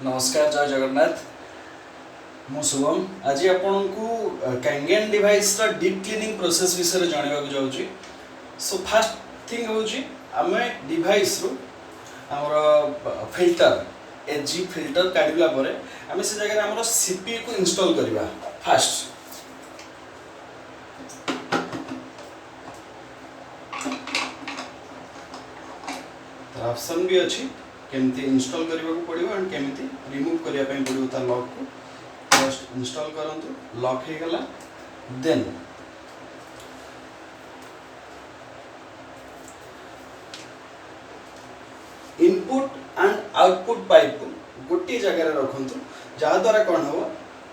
नमस्कार जय जगन्नाथ मु शुभम आज आपण को कैंगेन डिवाइस रा डीप क्लीनिंग प्रोसेस विषय जानवा जाऊँगी। सो फास्ट थिंग होची आमे डिवाइस रो हमर फिल्टर एचजी फिल्टर काढला परे आमे से जगह हमर सीपीयू को इंस्टॉल करबा। फास्ट ऑप्शन भी अच्छी केमती इंस्टॉल करने को पड़ो एंड केमती रिमूव करने पड़ो तार लॉक को फर्स्ट इंस्टॉल करंतु लॉक हो गला then input and output pipe को गोटे जगह रखंतु जहा द्वारा कौन हो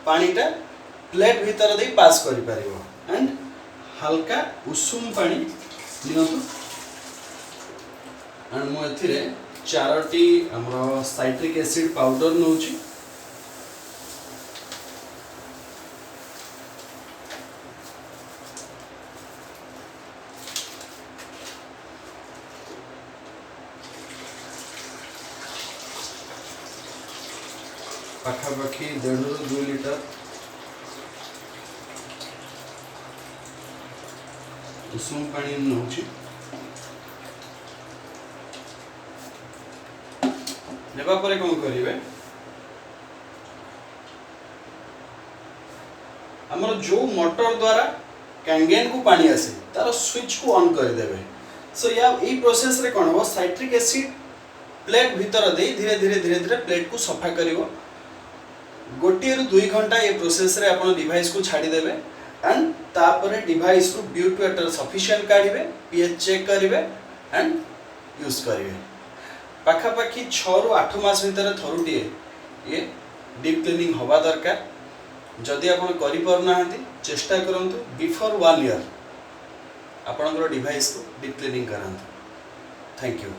पानीटा प्लेट भीतर दे पास करि परिबो एंड हल्का उषुम पानी नियंतु एंड मु एथिरे चारोटी हमर साइट्रिक एसिड पाउडर नउची पाखापाखि 1.5 ରୁ 2 लीटर उषुम पानी नउची नेबा परे कोन करिवे हमर जो मोटर द्वारा कैंगेन को पानी आसे तार स्विच को ऑन कर देबे। सो या ई प्रोसेस रे कोन हो साइट्रिक एसिड प्लेट भीतर दे धीरे धीरे प्लेट को सफा करिवो। गोटे रु 2 घंटा ये प्रोसेस रे अपन डिवाइस को छाडी देबे एंड तापरे डिवाइस रो ब्यूटी वाटर सफिशिएंट काढिबे पीएच चेक करिवे एंड यूज करिवे। पाखापाखि 6 ରୁ 8 मास भीतर थरुटिए ये डीप क्लीनिंग हवा दरकार। जदि आपण करि पर नाहंती चेष्टा करंतु बिफोर 1 ईयर आपनकर डिवाइस को डीप क्लीनिंग करंतु। Thank you.